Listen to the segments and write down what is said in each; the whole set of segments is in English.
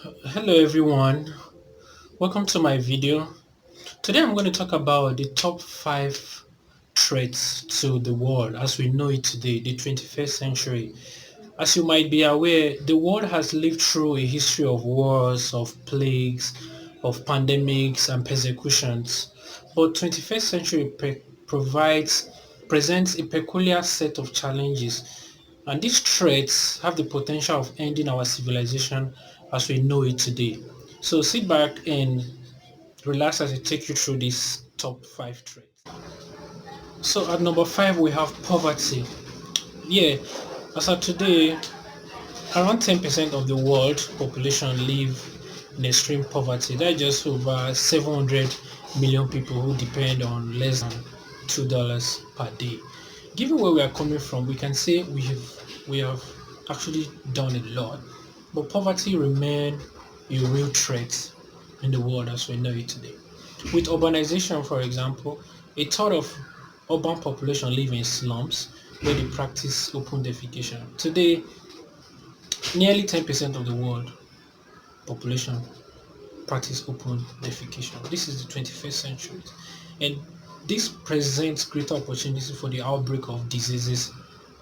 Hello everyone, welcome to my video. Today I'm going to talk about the top 5 threats to the world as we know it today, the 21st century. As you might be aware, the world has lived through a history of wars, of plagues, of pandemics and persecutions. But 21st century provides presents a peculiar set of challenges, and these threats have the potential of ending our civilization as we know it today. So sit back and relax as I take you through these top 5 threats. So at number 5 we have poverty. Yeah, as of today, around 10% of the world population live in extreme poverty. That's just over 700 million people who depend on less than $2 per day. Given where we are coming from, we can say we have actually done a lot, but poverty remains a real threat in the world as we know it today. With urbanization, for example, a third of urban population live in slums where they practice open defecation. Today, nearly 10% of the world population practice open defecation. This is the 21st century, and this presents greater opportunity for the outbreak of diseases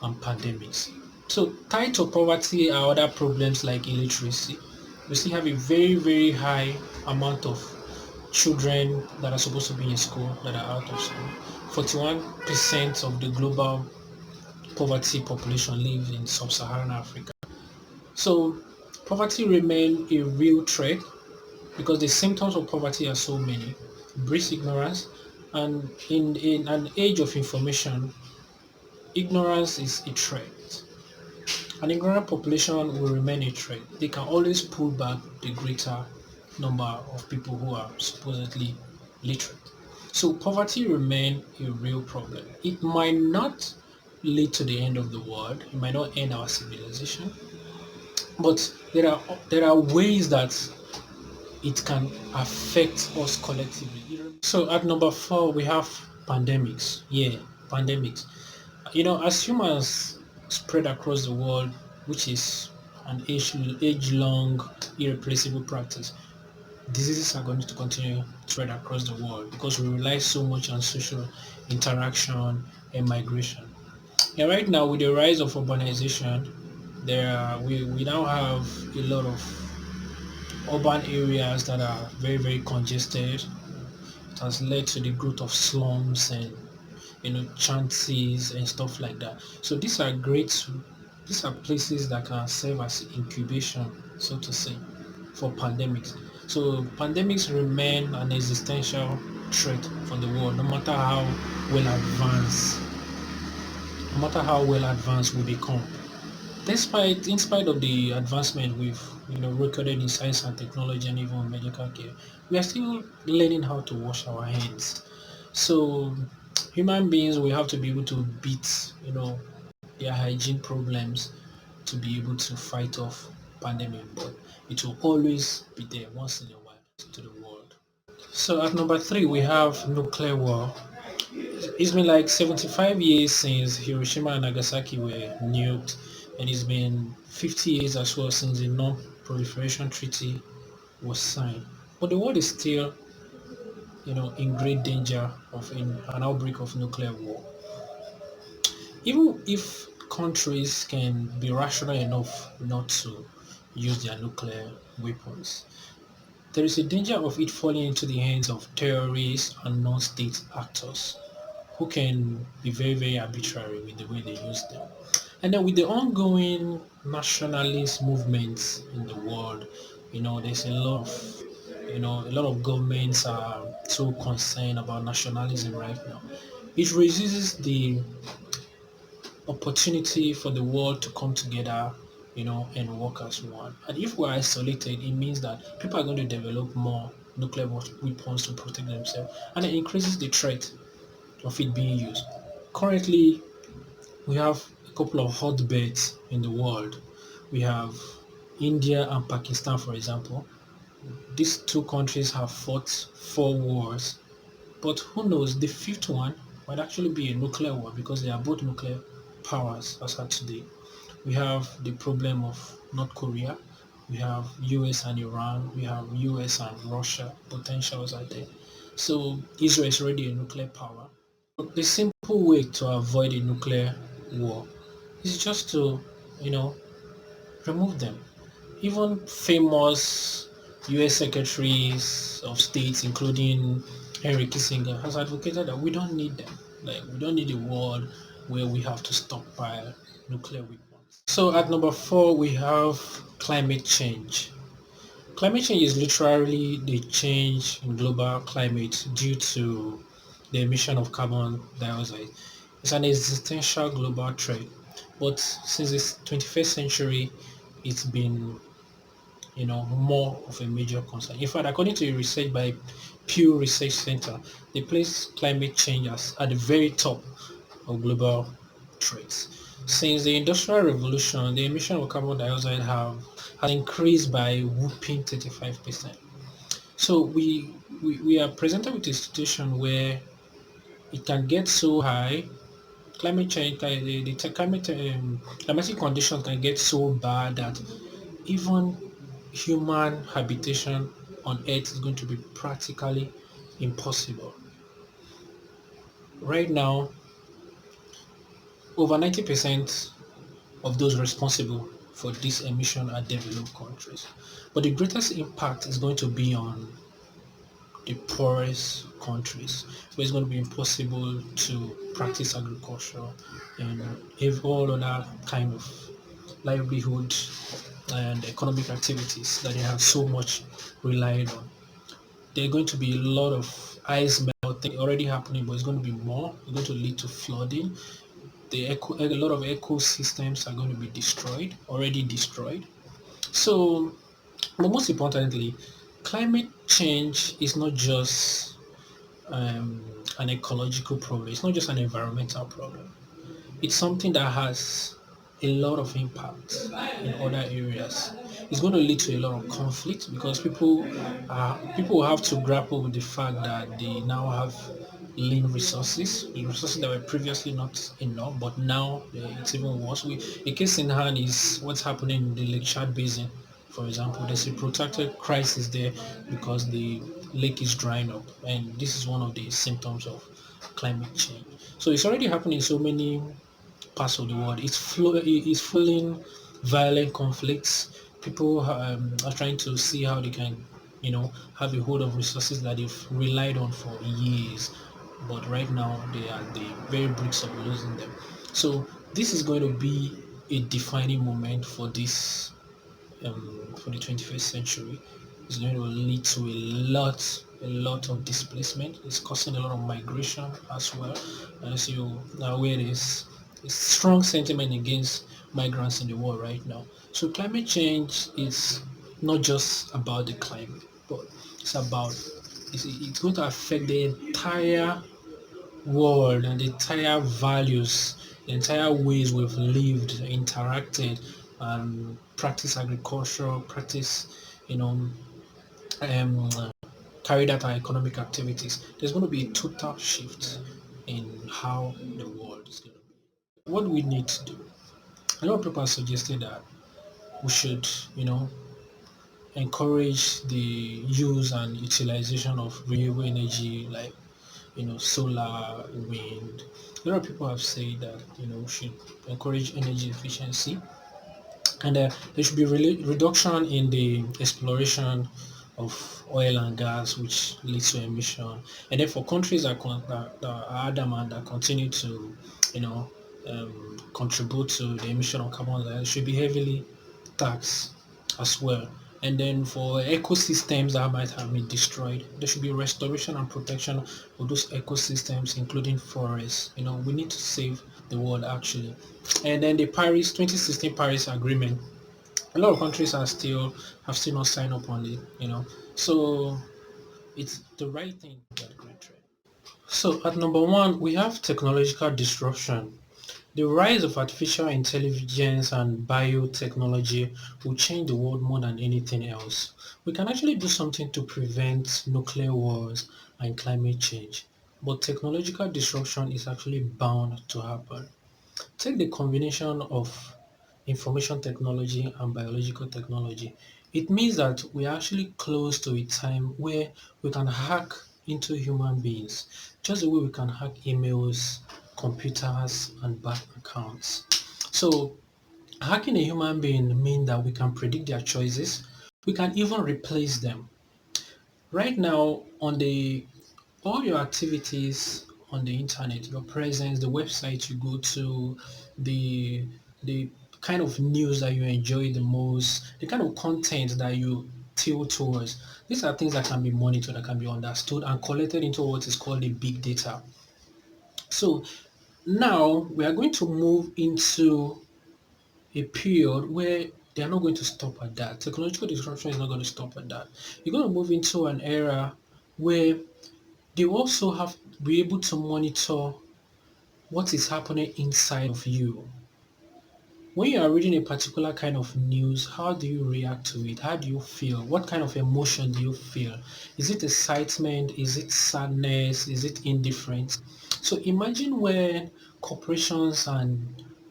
and pandemics. So, tied to poverty are other problems like illiteracy. We still have a very, very high amount of children that are supposed to be in school that are out of school. 41% of the global poverty population lives in sub-Saharan Africa. So poverty remains a real threat because the symptoms of poverty are so many. Breeds ignorance, and in an age of information, ignorance is a threat. An ignorant population will remain a threat. They can always pull back the greater number of people who are supposedly literate. So poverty remains a real problem. It might not lead to the end of the world. It might not end our civilization, but there are ways that it can affect us collectively. So at number 4 we have pandemics. Yeah, pandemics. As humans spread across the world, which is an age long irreplaceable practice, diseases are going to continue to spread across the world because we rely so much on social interaction and migration. Yeah, right now with the rise of urbanization, we now have a lot of urban areas that are very, very congested. It has led to the growth of slums and chances and stuff like that. So these are places that can serve as incubation, so to say, for pandemics. So pandemics remain an existential threat for the world, well advanced, no matter how well advanced we become. In spite of the advancement we've recorded in science and technology and even medical care, we are still learning how to wash our hands. So human beings will have to be able to beat their hygiene problems to be able to fight off pandemic, but it will always be there once in a while to the world. So at number 3 we have nuclear war. It's been like 75 years since Hiroshima and Nagasaki were nuked, and it's been 50 years as well since the Non-Proliferation Treaty was signed. But the world is still, in great danger of an outbreak of nuclear war. Even if countries can be rational enough not to use their nuclear weapons, there is a danger of it falling into the hands of terrorists and non-state actors who can be very, very arbitrary with the way they use them. And then with the ongoing nationalist movements in the world, there's a lot of governments are so concerned about nationalism right now. It reduces the opportunity for the world to come together, and work as one. And if we're isolated, it means that people are going to develop more nuclear weapons to protect themselves, and it increases the threat of it being used. Currently, we have a couple of hotbeds in the world. We have India and Pakistan, for example. These two countries have fought 4 wars, but who knows, the fifth one might actually be a nuclear war because they are both nuclear powers as at today. We have the problem of North Korea, we have US and Iran, we have US and Russia, potentials are there. So Israel is already a nuclear power. The simple way to avoid a nuclear war is just to, you know, remove them. Even famous US secretaries of states, including Henry Kissinger, has advocated that we don't need them. Like, we don't need a world where we have to stockpile nuclear weapons. So at number 4, we have climate change. Climate change is literally the change in global climate due to the emission of carbon dioxide. It's an existential global threat, but since the 21st century, it's been, more of a major concern. In fact, according to a research by Pew Research Center, they place climate change as at the very top of global threats. Since the Industrial Revolution, the emission of carbon dioxide has increased by a whopping 35%. So we are presented with a situation where it can get so high. Climate change, climatic conditions can get so bad that even human habitation on Earth is going to be practically impossible. Right now, over 90% of those responsible for this emission are developed countries. But the greatest impact is going to be on the poorest countries, where it's going to be impossible to practice agriculture and have all other kind of livelihood and economic activities that they have so much relied on. There are going to be a lot of ice melting already happening, but it's going to be more. It's going to lead to flooding. A lot of ecosystems are going to be destroyed, already destroyed. So, but most importantly, climate change is not just an ecological problem. It's not just an environmental problem. It's something that has a lot of impact in other areas. It's going to lead to a lot of conflict because people will have to grapple with the fact that they now have lean resources, the resources that were previously not enough, but now it's even worse. A case in hand is what's happening in the Lake Chad Basin. For example, there's a protracted crisis there because the lake is drying up, and this is one of the symptoms of climate change. So it's already happening in so many parts of the world. It's fueling violent conflicts. People are trying to see how they can, have a hold of resources that they've relied on for years. But right now, they are the very bricks of losing them. So this is going to be a defining moment for for the 21st century. It's going to lead to a lot of displacement. It's causing a lot of migration as well. As you are aware, there's a strong sentiment against migrants in the world right now. So climate change is not just about the climate, but it's going to affect the entire world and the entire values, the entire ways we've lived, interacted, practice agriculture, you know, um, carried out our economic activities. There's going to be a total shift in how the world is going to be. What do we need to do? A lot of people have suggested that we should, encourage the use and utilization of renewable energy like solar, wind. A lot of people have said that we should encourage energy efficiency, and there should be reduction in the exploration of oil and gas, which leads to emission. And then for countries that are adamant that continue to, you know, contribute to the emission of carbon dioxide, should be heavily taxed as well. And then for ecosystems that might have been destroyed, there should be restoration and protection of those ecosystems, including forests. We need to save the world actually. And then the Paris 2016 Paris Agreement, a lot of countries have still not signed up on it. So it's the right thing that great trade. So at number 1, we have technological disruption. The rise of artificial intelligence and biotechnology will change the world more than anything else. We can actually do something to prevent nuclear wars and climate change, but technological disruption is actually bound to happen. Take the combination of information technology and biological technology. It means that we are actually close to a time where we can hack into human beings, just the way we can hack emails, computers, and bank accounts. So hacking a human being means that we can predict their choices. We can even replace them. Right now, on the all your activities on the internet, your presence, the website you go to, the the kind of news that you enjoy the most, the kind of content that you tilt towards. These are things that can be monitored, that can be understood and collected into what is called a big data. So now we are going to move into a period where they are not going to stop at that. Technological disruption is not going to stop at that. You're going to move into an era where they also have to be able to monitor what is happening inside of you. When you are reading a particular kind of news, how do you react to it? How do you feel? What kind of emotion do you feel? Is it excitement? Is it sadness? Is it indifference? So imagine when corporations and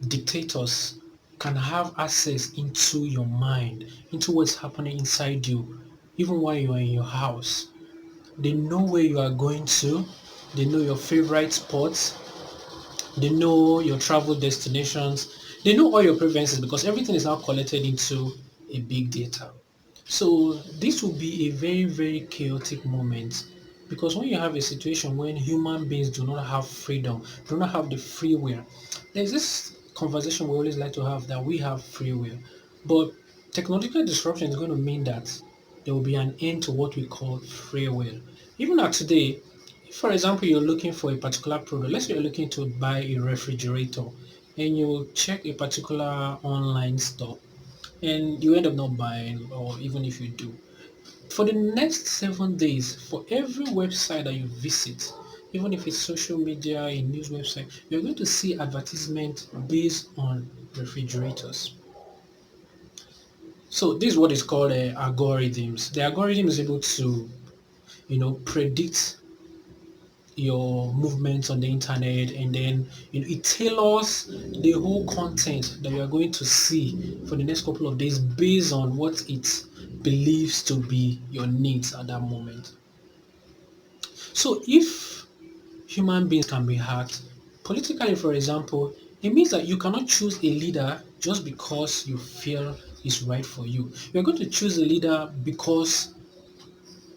dictators can have access into your mind, into what's happening inside you, even while you are in your house. They know where you are going to, they know your favorite spots, they know your travel destinations, they know all your preferences because everything is now collected into a big data. So this will be a very, very chaotic moment because when you have a situation when human beings do not have freedom, do not have the free will, there's this conversation we always like to have that we have free will. But technological disruption is going to mean that there will be an end to what we call free will. Even at today, if for example you're looking for a particular product, let's say you're looking to buy a refrigerator and you check a particular online store and you end up not buying, or even if you do, for the next 7 days, for every website that you visit, even if it's social media, a news website, you're going to see advertisement based on refrigerators. So this is what is called algorithms. The algorithm is able to, predict your movements on the internet, and then it tailors the whole content that you are going to see for the next couple of days based on what it believes to be your needs at that moment. So if human beings can be hacked politically, for example, it means that you cannot choose a leader just because you feel is right for you. You're going to choose a leader because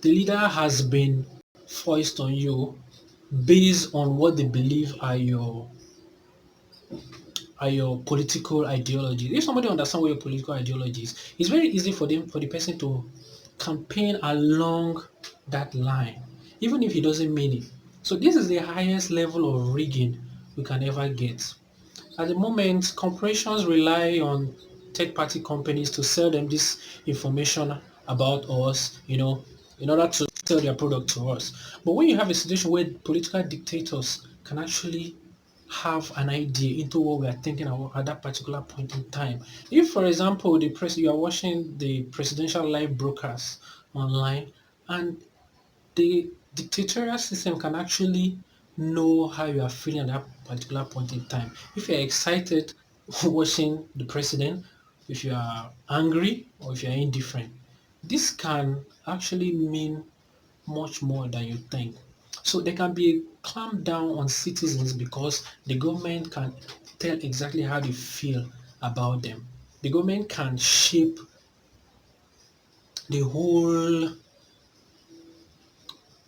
the leader has been foisted on you based on what they believe are your political ideologies. If somebody understands what your political ideology is, it's very easy for the person to campaign along that line, even if he doesn't mean it. So this is the highest level of rigging we can ever get. At the moment, corporations rely on third-party companies to sell them this information about us, in order to sell their product to us. But when you have a situation where political dictators can actually have an idea into what we are thinking about at that particular point in time. If, for example, you are watching the presidential live broadcast online, and the dictatorial system can actually know how you are feeling at that particular point in time. If you're excited watching the president, if you are angry, or if you're indifferent, this can actually mean much more than you think. So there can be a clamp down on citizens because the government can tell exactly how they feel about them. The government can shape the whole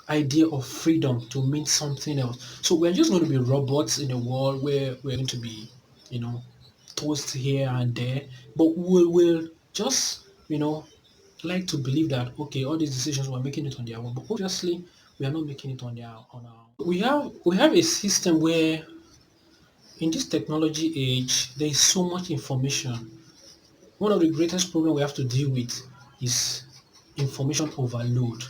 idea of freedom to mean something else. So we're just going to be robots in a world where we're going to be, you know, tossed here and there, but we will just, like to believe that okay, all these decisions we're making it on their own, but obviously we are not making it on our own. We have a system where in this technology age there is so much information. One of the greatest problems we have to deal with is information overload.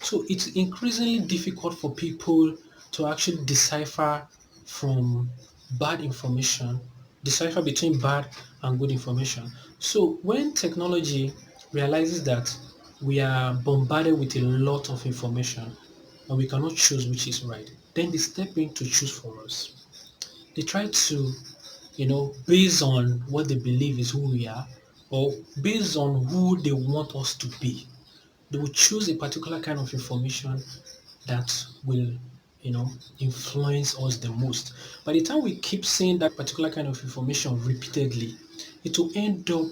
So it's increasingly difficult for people to actually from bad information, decipher between bad and good information. So when technology realizes that we are bombarded with a lot of information and we cannot choose which is right, then they step in to choose for us. They try to, based on what they believe is who we are, or based on who they want us to be. They will choose a particular kind of information that will, you know, influence us the most. By the time we keep seeing that particular kind of information repeatedly, it will end up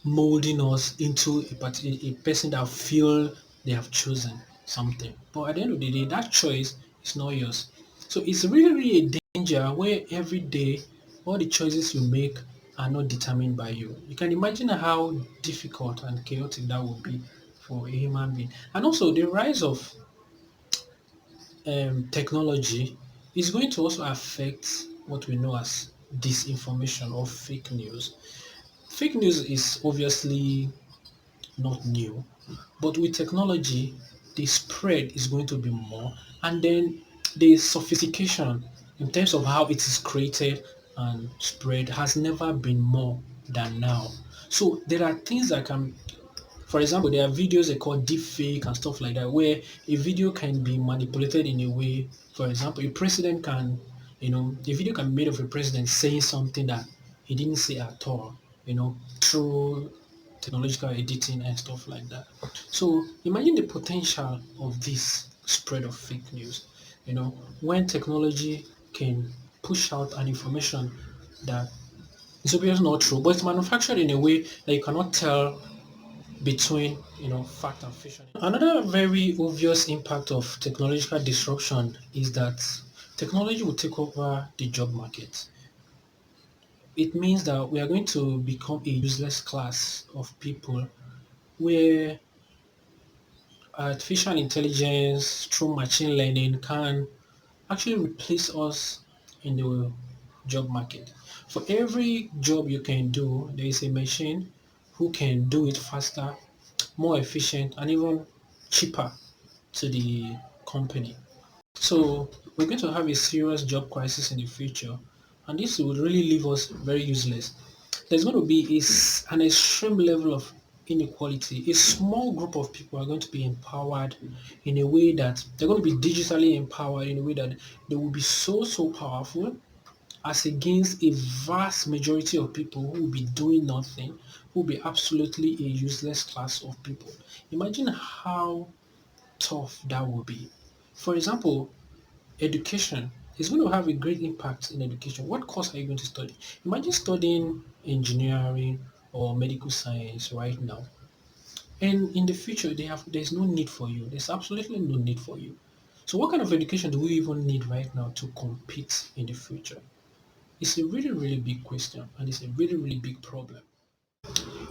molding us into a person that feel they have chosen something. But at the end of the day, that choice is not yours. So it's really, really a danger where every day all the choices you make are not determined by you. You can imagine how difficult and chaotic that would be for a human being. And also the rise of technology is going to also affect what we know as disinformation or fake news. Fake news is obviously not new, but with technology, the spread is going to be more, and then the sophistication in terms of how it is created and spread has never been more than now. So there are things that can, for example, there are videos they call deepfake and stuff like that, where a video can be manipulated in a way. For example, a president can, a video can be made of a president saying something that he didn't say at all, through technological editing and stuff like that. So imagine the potential of this spread of fake news. When technology can push out an information that is obviously not true, but it's manufactured in a way that you cannot tell between fact and fiction. Another very obvious impact of technological disruption is that technology will take over the job market. It means that we are going to become a useless class of people where artificial intelligence through machine learning can actually replace us in the job market. For every job you can do, there is a machine who can do it faster, more efficient, and even cheaper to the company. So we're going to have a serious job crisis in the future, and this would really leave us very useless. There's going to be an extreme level of inequality. A small group of people are going to be empowered in a way that they're going to be digitally empowered in a way that they will be so powerful as against a vast majority of people who will be doing nothing, who will be absolutely a useless class of people. Imagine how tough that will be. For example, education is going to have a great impact in education. What course are you going to study? Imagine studying engineering or medical science right now. And in the future, there's no need for you. There's absolutely no need for you. So what kind of education do we even need right now to compete in the future? It's a really, really big question, and it's a really, really big problem.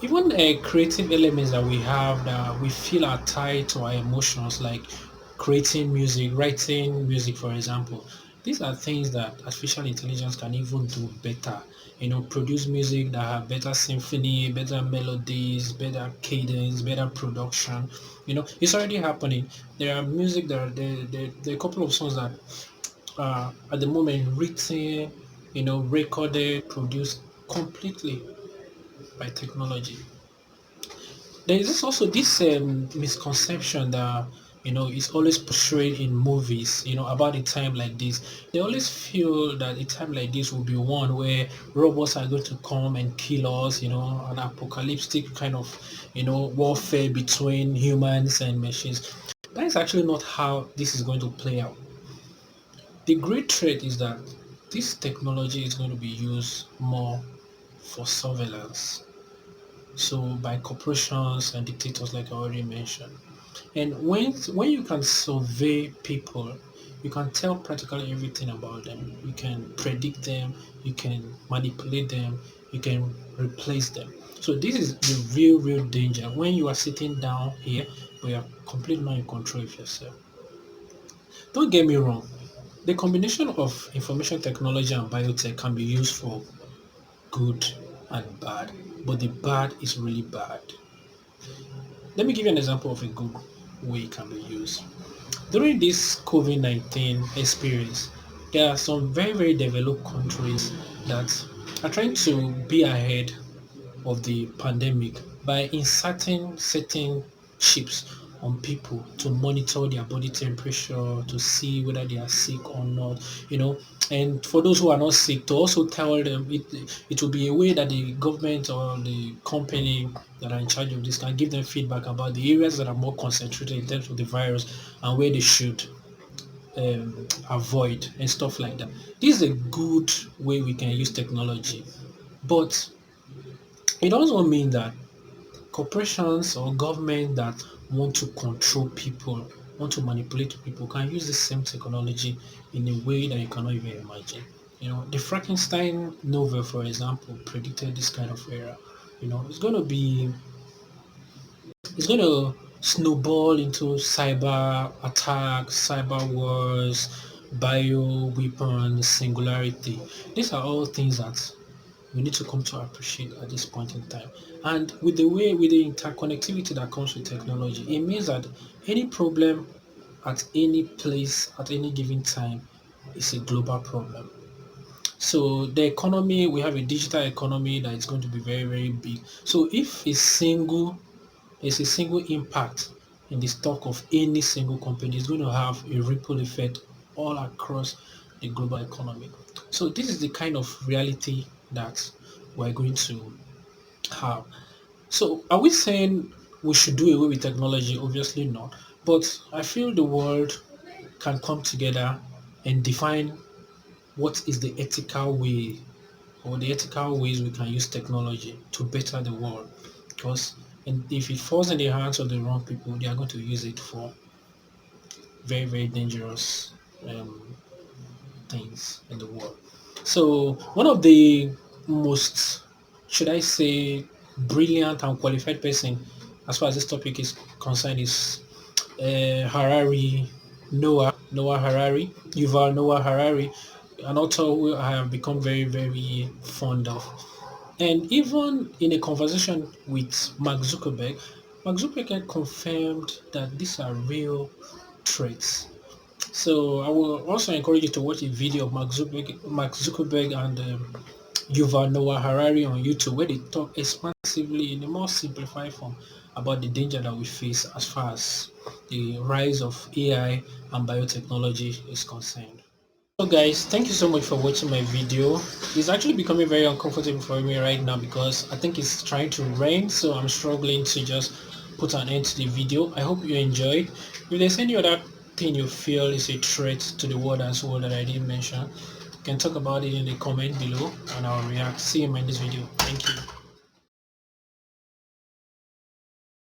Even creative elements that we have that we feel are tied to our emotions, like creating music, writing music, for example. These are things that artificial intelligence can even do better. Produce music that have better symphony, better melodies, better cadence, better production. It's already happening. There are music that there are a couple of songs that at the moment written, recorded, produced completely by technology. There is also this misconception that is always portrayed in movies. About a time like this, they always feel that a time like this will be one where robots are going to come and kill us. An apocalyptic kind of warfare between humans and machines. That is actually not how this is going to play out. The great threat is that this technology is going to be used more for surveillance, so by corporations and dictators, like I already mentioned. And when you can survey people, you can tell practically everything about them. You can predict them, you can manipulate them, you can replace them. So this is the real danger when you are sitting down here, but you are completely not in control of yourself. Don't get me wrong. The combination of information technology and biotech can be used for good and bad, but the bad is really bad. Let me give you an example of a good way it can be used. During this COVID-19 experience, there are some very developed countries that are trying to be ahead of the pandemic by inserting certain chips on people to monitor their body temperature, to see whether they are sick or not, and for those who are not sick, to also tell them it will be a way that the government or the company that are in charge of this can give them feedback about the areas that are more concentrated in terms of the virus and where they should avoid and stuff like that. This is a good way we can use technology, but it also means that corporations or government that want to control people, want to manipulate people, can use the same technology in a way that you cannot even imagine. The Frankenstein novel, for example, predicted this kind of era. It's going to be, it's going to snowball into cyber attacks, cyber wars, bio weapons, singularity. These are all things that we need to come to appreciate at this point in time. And with the interconnectivity that comes with technology, it means that any problem at any place at any given time is a global problem. So the economy, we have a digital economy that is going to be very, very big. So if there's a single impact in the stock of any single company, it's going to have a ripple effect all across the global economy. So this is the kind of reality that we're going to have. So are we saying we should do away with technology? Obviously not. But I feel the world can come together and define what is the ethical way or the ethical ways we can use technology to better the world. Because if it falls in the hands of the wrong people, they are going to use it for very, very dangerous um, things in the world. So one of the most, should I say, brilliant and qualified person as far as this topic is concerned is Harari, Noah Harari, Yuval Noah Harari, an author who I have become very, very fond of. And even in a conversation with Mark Zuckerberg had confirmed that these are real threats. So I will also encourage you to watch a video of Mark Zuckerberg and Yuval Noah Harari on YouTube, where they talk expansively in a more simplified form about the danger that we face as far as the rise of AI and biotechnology is concerned. So guys, thank you so much for watching my video. It's actually becoming very uncomfortable for me right now because I think it's trying to rain, so I'm struggling to just put an end to the video. I hope you enjoyed. If there's any other thing you feel is a threat to the world as well that I didn't mention, you can talk about it in the comment below and I'll react. See you in my next video. Thank you.